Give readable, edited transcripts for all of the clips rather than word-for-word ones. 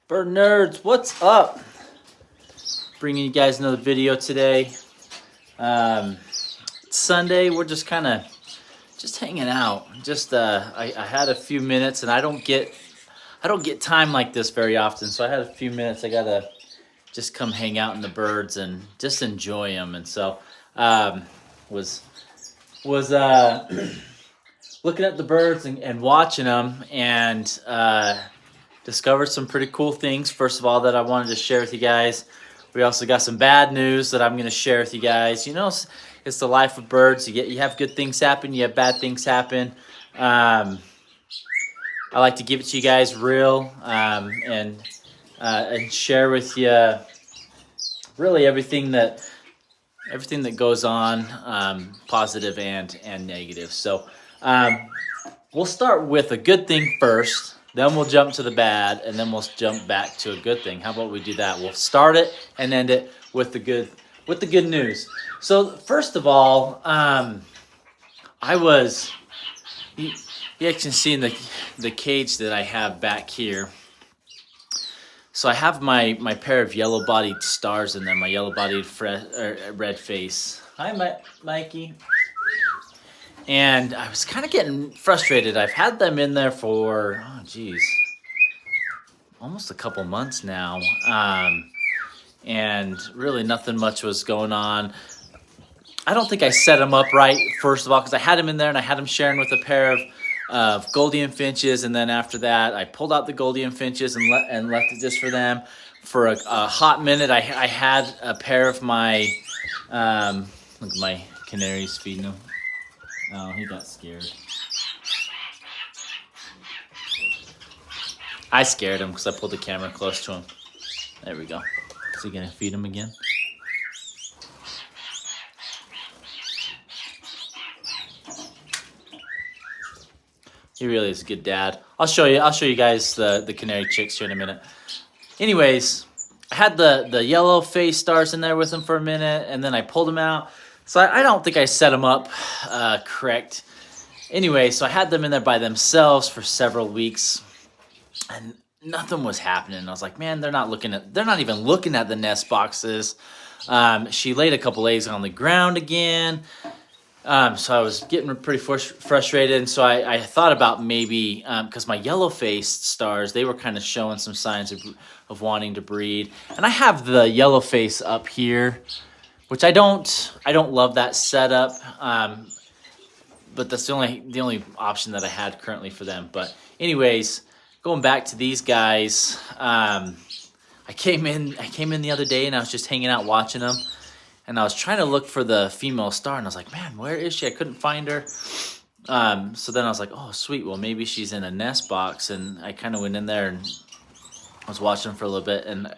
Bird nerds, what's up? Bringing you guys another video today. It's Sunday. We're just kind of hanging out. I had a few minutes, and I don't get time like this very often. So I had a few minutes. I gotta just come hang out in the birds and just enjoy them. And so was looking at the birds and watching them and discovered some pretty cool things. First of all, that I wanted to share with you guys. We also got some bad news that I'm going to share with you guys. You know, it's the life of birds. You have good things happen, you have bad things happen. I like to give it to you guys real and share with you really everything that goes on, positive and negative. So we'll start with a good thing first. Then we'll jump to the bad, and then we'll jump back to a good thing. How about we do that? We'll start it and end it with the good news. So first of all, you can see in the cage that I have back here. So I have my pair of yellow-bodied stars in there, my yellow-bodied red face. Hi, Mikey. And I was kind of getting frustrated. I've had them in there for, almost a couple months now. And really nothing much was going on. I don't think I set them up right, first of all, because I had them in there and I had them sharing with a pair of Goldian finches. And then after that, I pulled out the Goldian finches and left it just for them. For a hot minute, I had a pair of my, look, my canaries feeding them. Oh, he got scared. I scared him because I pulled the camera close to him. There we go. Is he going to feed him again? He really is a good dad. I'll show you guys the canary chicks here in a minute. Anyways, I had the yellow face stars in there with him for a minute, and then I pulled them out. So I don't think I set them up correct. Anyway, so I had them in there by themselves for several weeks, and nothing was happening. I was like, man, they're not even looking at the nest boxes. She laid a couple eggs on the ground again. So I was getting pretty frustrated, and so I thought about maybe, because my yellow-faced stars, they were kind of showing some signs of wanting to breed. And I have the yellow face up here, which I don't love that setup, but that's the only option that I had currently for them. But anyways, going back to these guys, I came in the other day and I was just hanging out watching them, and I was trying to look for the female star, and I was like, man, where is she? I couldn't find her. So then I was like, oh sweet, well maybe she's in a nest box, and I kind of went in there and I was watching for a little bit, and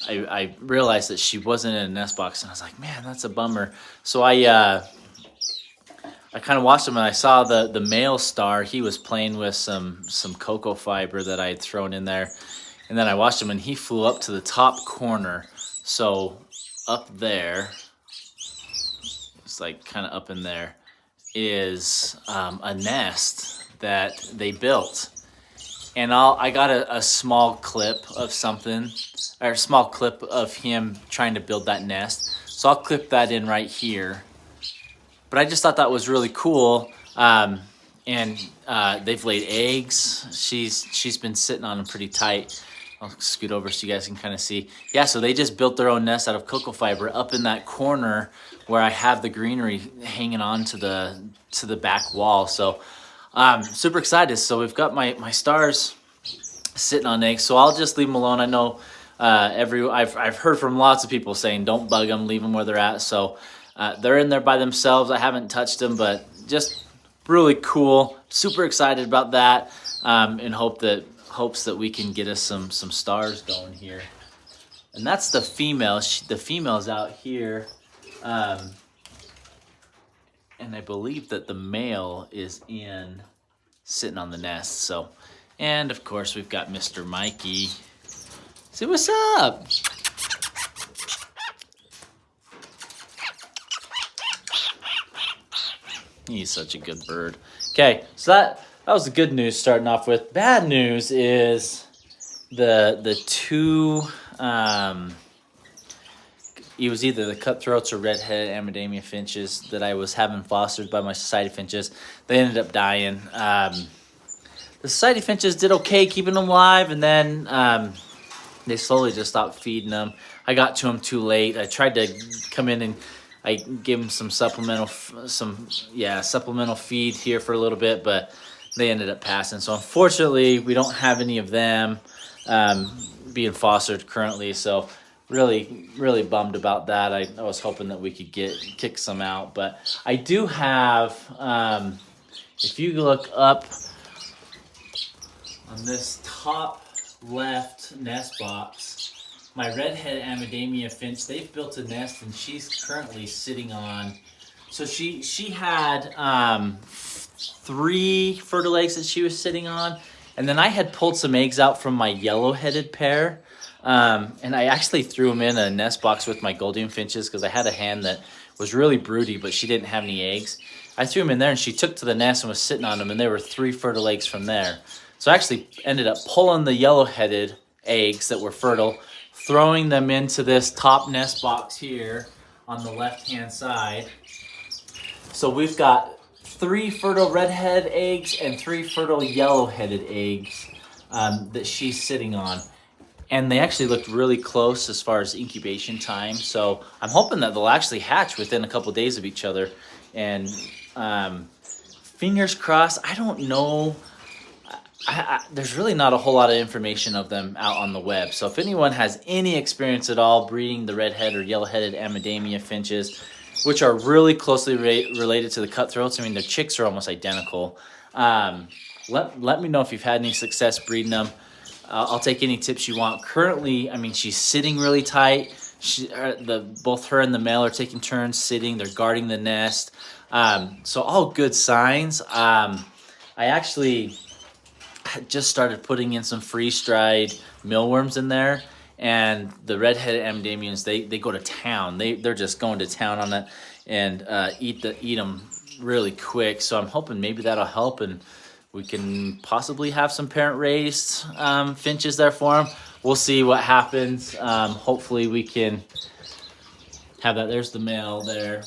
I realized that she wasn't in a nest box, and I was like, man, that's a bummer. So I kind of watched him, and I saw the male star. He was playing with some cocoa fiber that I had thrown in there, and then I watched him, and he flew up to the top corner. So up there, it's like kind of up in there, is a nest that they built. And I got a small clip of something, or a small clip of him trying to build that nest. So I'll clip that in right here. But I just thought that was really cool. And they've laid eggs. She's been sitting on them pretty tight. I'll scoot over so you guys can kind of see. Yeah, so they just built their own nest out of cocoa fiber up in that corner where I have the greenery hanging on to the back wall. So super excited. So we've got my stars sitting on eggs, so I'll just leave them alone. I know I've heard from lots of people saying don't bug them, leave them where they're at. So they're in there by themselves. I haven't touched them, but just really cool. Super excited about that, and hopes that we can get us some stars going here. And that's the female. The female's out here. And I believe that the male is sitting on the nest. So, and of course we've got Mr. Mikey. Say what's up. He's such a good bird. Okay, so that was the good news starting off with. Bad news is the two, it was either the cutthroats or red-headed Amadamia finches that I was having fostered by my society finches. They ended up dying. The society finches did okay keeping them alive, and then they slowly just stopped feeding them. I got to them too late. I tried to come in and I gave them some supplemental feed here for a little bit, but they ended up passing. So unfortunately, we don't have any of them being fostered currently. So really bummed about that. I was hoping that we could kick some out, but I do have. If you look up on this top left nest box, my red-headed Amadamia finch, they've built a nest and she's currently sitting on. So she had 3 fertile eggs that she was sitting on, and then I had pulled some eggs out from my yellow-headed pair, and I actually threw them in a nest box with my Goldene finches because I had a hen that was really broody, but she didn't have any eggs. I threw them in there, and she took to the nest and was sitting on them, and there were 3 fertile eggs from there. So I actually ended up pulling the yellow-headed eggs that were fertile, throwing them into this top nest box here on the left-hand side. So we've got 3 fertile red-headed eggs and 3 fertile yellow-headed eggs that she's sitting on. And they actually looked really close as far as incubation time. So I'm hoping that they'll actually hatch within a couple of days of each other. And fingers crossed. I don't know. There's really not a whole lot of information of them out on the web. So if anyone has any experience at all breeding the red-headed or yellow-headed Amadamia finches, which are really closely related to the cutthroats, I mean, their chicks are almost identical. Let me know if you've had any success breeding them. I'll take any tips you want. Currently, I mean, she's sitting really tight. Both her and the male are taking turns sitting. They're guarding the nest. So all good signs. I actually just started putting in some freeze-dried mealworms in there, and the red-headed Amadamians, they go to town. They're just going to town on it and eat them really quick. So I'm hoping maybe that'll help, and we can possibly have some parent-raised finches there for them. We'll see what happens. Hopefully we can have that. There's the male there.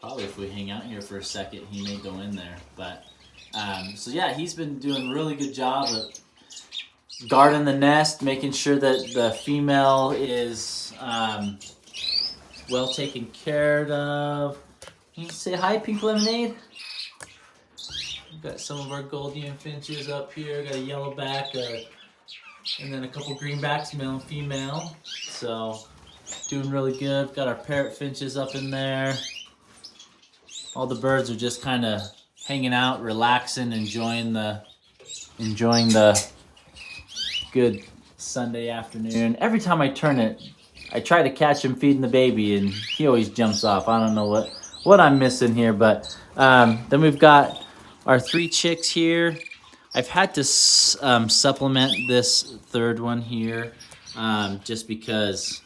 Probably if we hang out here for a second, he may go in there. But so yeah, he's been doing a really good job of guarding the nest, making sure that the female is well taken care of. Can you say hi, Pink Lemonade? We've got some of our Goldene finches up here. Got a yellowback, and then a couple greenbacks, male and female. So doing really good. Got our parrot finches up in there. All the birds are just kind of hanging out, relaxing, enjoying the good Sunday afternoon. Every time I turn it, I try to catch him feeding the baby, and he always jumps off. I don't know what I'm missing here, but then we've got our 3 chicks here. I've had to supplement this third one here just because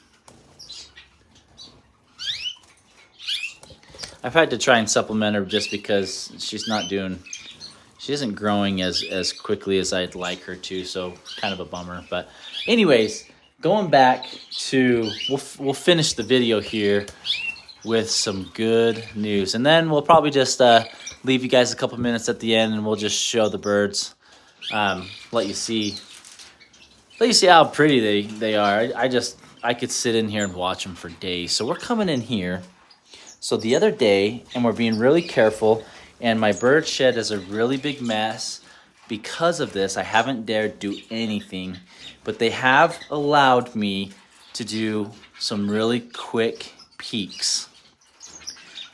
I've had to try and supplement her just because she isn't growing as quickly as I'd like her to, so kind of a bummer. But anyways, going back to, we'll finish the video here with some good news, and then we'll probably just leave you guys a couple minutes at the end, and we'll just show the birds, let you see how pretty they are. I could sit in here and watch them for days. So we're coming in here. So the other day, and we're being really careful, and my bird shed is a really big mess. Because of this, I haven't dared do anything, but they have allowed me to do some really quick peeks.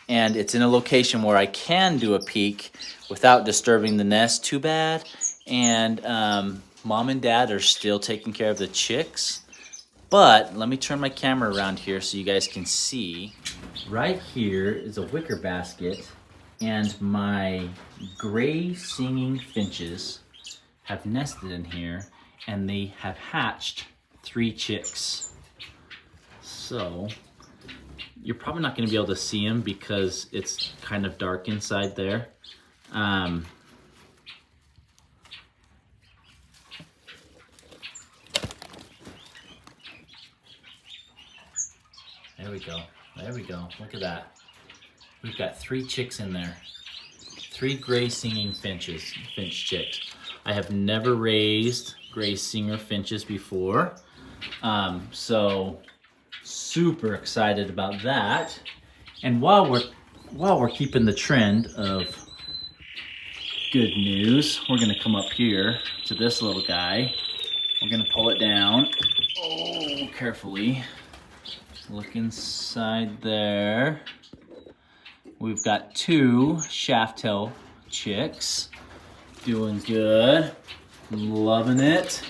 And it's in a location where I can do a peek without disturbing the nest too bad. And mom and dad are still taking care of the chicks. But let me turn my camera around here so you guys can see. Right here is a wicker basket, and my gray singing finches have nested in here, and they have hatched 3 chicks. So you're probably not going to be able to see them because it's kind of dark inside there. There we go. There we go. Look at that. We've got 3 chicks in there. 3 gray singing finch chicks. I have never raised gray singer finches before. So super excited about that. And while we're keeping the trend of good news, we're gonna come up here to this little guy. We're gonna pull it down. Oh, carefully. Look inside there. We've got 2 shaft-tail chicks. Doing good. Loving it.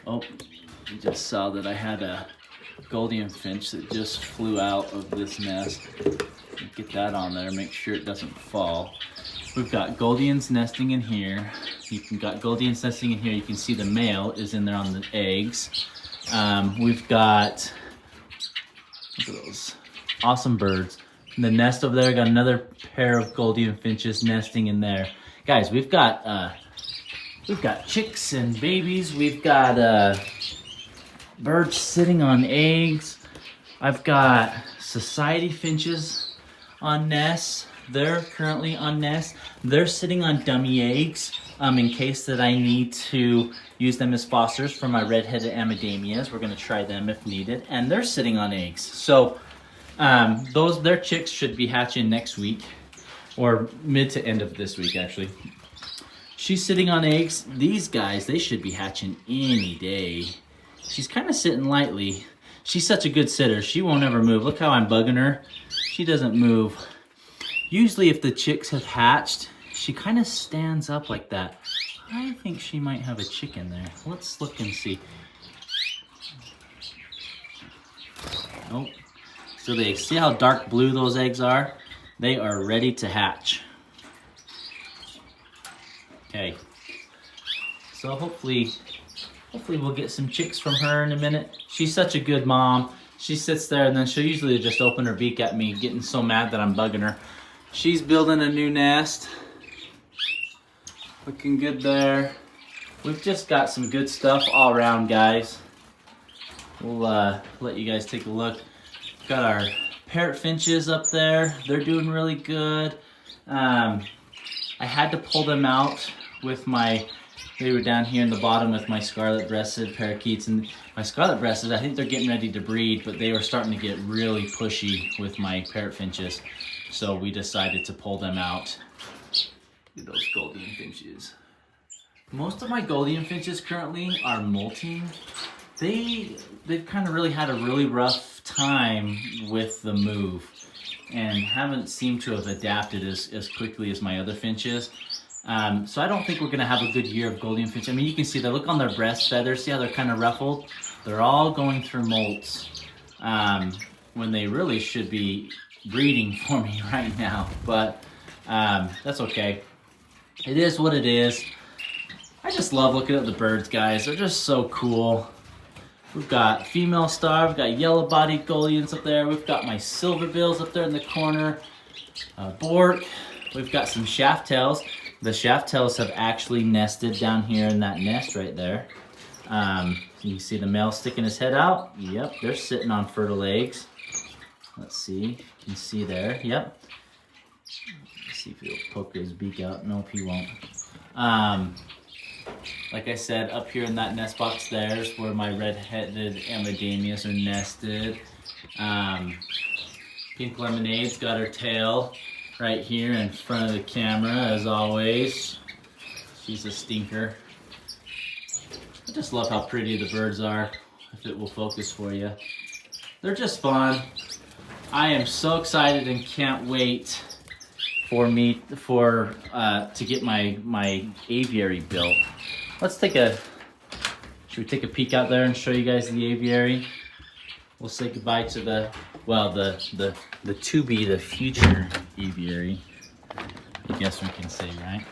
Oh, you just saw that I had a Goldien finch that just flew out of this nest. Get that on there, make sure it doesn't fall. We've got Goldiens nesting in here. Got Goldiens nesting in here. You can see the male is in there on the eggs. We've got, look at those awesome birds. In the nest over there, got another pair of Goldien finches nesting in there. Guys, we've got chicks and babies. We've got birds sitting on eggs. I've got society finches on nests. They're currently on nests. They're sitting on dummy eggs in case that I need to use them as fosters for my red-headed Amadamias. We're gonna try them if needed. And they're sitting on eggs. So their chicks should be hatching next week, or mid to end of this week actually. She's sitting on eggs. These guys, they should be hatching any day. She's kind of sitting lightly. She's such a good sitter. She won't ever move. Look how I'm bugging her. She doesn't move. Usually if the chicks have hatched, she kind of stands up like that. I think she might have a chick in there. Let's look and see. Nope. So they see how dark blue those eggs are? They are ready to hatch. Okay. So hopefully we'll get some chicks from her in a minute. She's such a good mom. She sits there and then she'll usually just open her beak at me, getting so mad that I'm bugging her. She's building a new nest. Looking good there. We've just got some good stuff all around, guys. We'll let you guys take a look. Got our parrot finches up there. They're doing really good. I had to pull them out with they were down here in the bottom with my scarlet-breasted parakeets, and my scarlet-breasted, I think they're getting ready to breed, but they were starting to get really pushy with my parrot finches, so we decided to pull them out. Look at those Goldien finches. Most of my Goldien finches currently are molting. They've kind of really had a really rough time with the move and haven't seemed to have adapted as quickly as my other finches. So I don't think we're gonna have a good year of Goldien finch. I mean, you can see, they look on their breast feathers, see how they're kind of ruffled? They're all going through molts when they really should be breeding for me right now, but that's okay. It is what it is. I just love looking at the birds, guys. They're just so cool. We've got female star, we've got yellow-bodied Goldiens up there, we've got my silver bills up there in the corner, Bork, we've got some shaft tails. The shaft tails have actually nested down here in that nest right there. So you can see the male sticking his head out. Yep, they're sitting on fertile eggs. Let's see, you can see there, yep. Let's see if he'll poke his beak out. Nope, he won't. Like I said, up here in that nest box there's where my red-headed Amadamias are nested. Pink Lemonade's got her tail right here in front of the camera, as always. She's a stinker. I just love how pretty the birds are, if it will focus for you. They're just fun. I am so excited and can't wait to get my aviary built. Should we take a peek out there and show you guys the aviary? We'll say goodbye to the to-be, the future aviary, I guess we can say, right?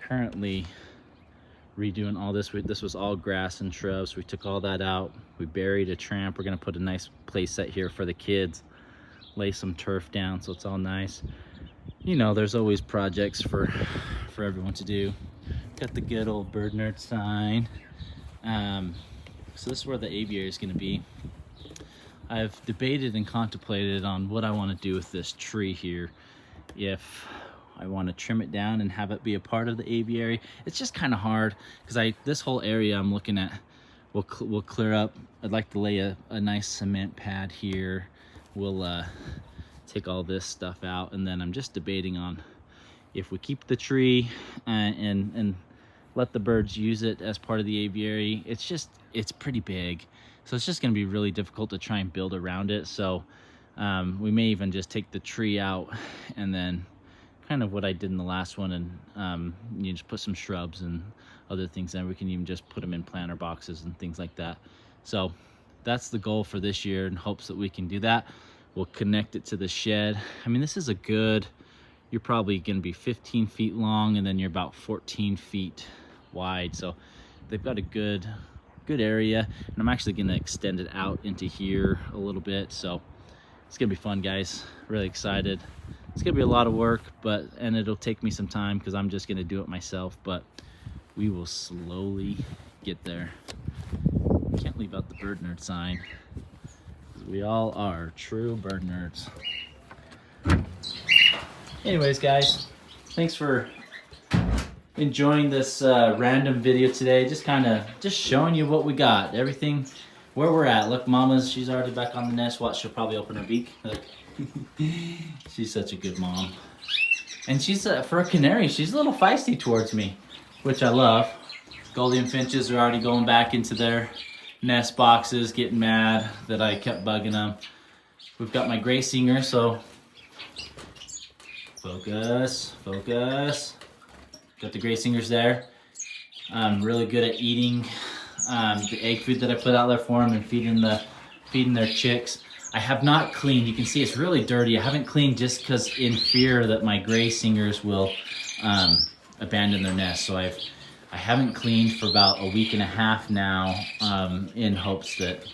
Currently redoing all this. This was all grass and shrubs. We took all that out. We buried a tramp. We're gonna put a nice play set here for the kids. Lay some turf down so it's all nice. You know, there's always projects for everyone to do. Got the good old bird nerd sign. So this is where the aviary is gonna be. I've debated and contemplated on what I want to do with this tree here. If I want to trim it down and have it be a part of the aviary. It's just kind of hard because this whole area I'm looking at will clear up. I'd like to lay a nice cement pad here. We'll take all this stuff out, and then I'm just debating on if we keep the tree and let the birds use it as part of the aviary. It's pretty big, so it's just going to be really difficult to try and build around it. So we may even just take the tree out and then kind of what I did in the last one, and you just put some shrubs and other things, and we can even just put them in planter boxes and things like that. So that's the goal for this year, in hopes that we can do that. We'll connect it to the shed. I mean, this is a good, you're probably going to be 15 feet long, and then you're about 14 feet wide. So they've got a good area, and I'm actually going to extend it out into here a little bit. So it's going to be fun, guys. Really excited. It's gonna be a lot of work, and it'll take me some time because I'm just gonna do it myself, but we will slowly get there. Can't leave out the bird nerd sign. We all are true bird nerds. Anyways, guys, thanks for enjoying this random video today. Just showing you what we got, everything, where we're at. Look, Mama's, she's already back on the nest. Watch, she'll probably open her beak. Look. She's such a good mom, and she's for a canary, she's a little feisty towards me, which I love. Golden finches are already going back into their nest boxes, getting mad that I kept bugging them. We've got my gray singer, so focus. Got the gray singers there. I'm really good at eating the egg food that I put out there for them and feeding their chicks. I have not cleaned. You can see it's really dirty. I haven't cleaned just because in fear that my gray singers will abandon their nest. So I haven't cleaned for about a week and a half now, in hopes that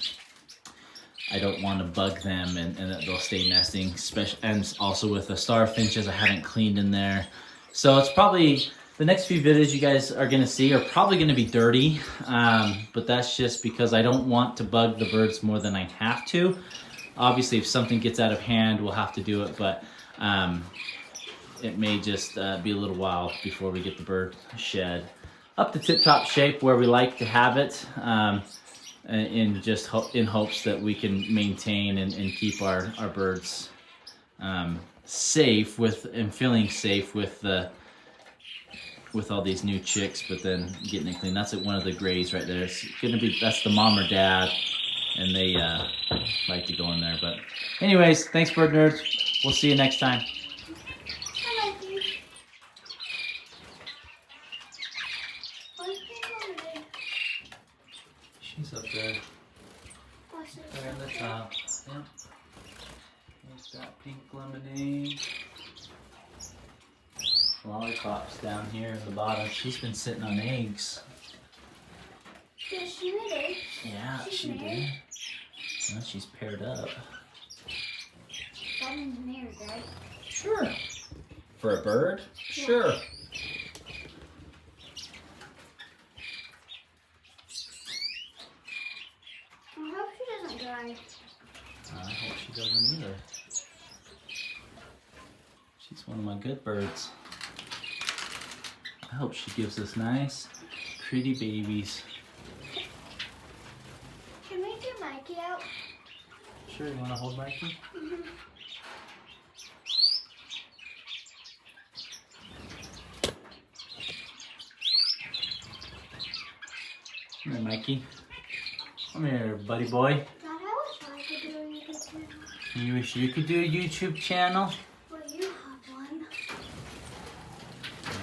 I don't want to bug them and that they'll stay nesting. And also with the star finches, I haven't cleaned in there. So it's probably, the next few videos you guys are going to see are probably going to be dirty, but that's just because I don't want to bug the birds more than I have to. Obviously, if something gets out of hand, we'll have to do it, but it may just be a little while before we get the bird shed up to tip-top shape where we like to have it, in hopes that we can maintain and keep our birds safe and feeling safe with all these new chicks, but then getting it clean. That's one of the grays right there. That's the mom or dad, and they like to go in there. But anyways, thanks, bird nerds. We'll see you next time. She's up there. There in the top. Yep. There's that pink lemonade. Lollipops down here at the bottom. She's been sitting on eggs. Did she lay eggs? Yeah, she did. Well, she's paired up. That means married, right? Sure. For a bird? Yeah. Sure. I hope she doesn't die. I hope she doesn't either. She's one of my good birds. I hope she gives us nice, pretty babies. Can we get Mikey out? Sure, you want to hold Mikey? Mm-hmm. Come here, Mikey. Come here, buddy boy. Dad, I wish I could do a YouTube channel. You wish you could do a YouTube channel? Well, you have one.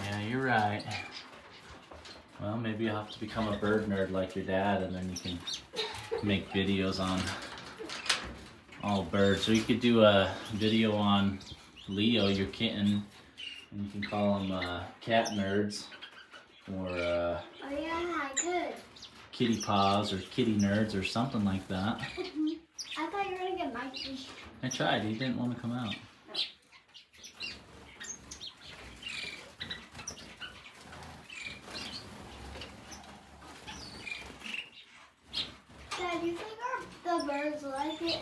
Yeah, you're right. Well, maybe you'll have to become a bird nerd like your dad, and then you can make videos on all birds. So you could do a video on Leo, your kitten, and you can call him Cat Nerds, or Oh yeah, I could. Kitty Paws, or Kitty Nerds, or something like that. I thought you were gonna get Mikey. I tried, he didn't want to come out. Dad, do you think the birds like it?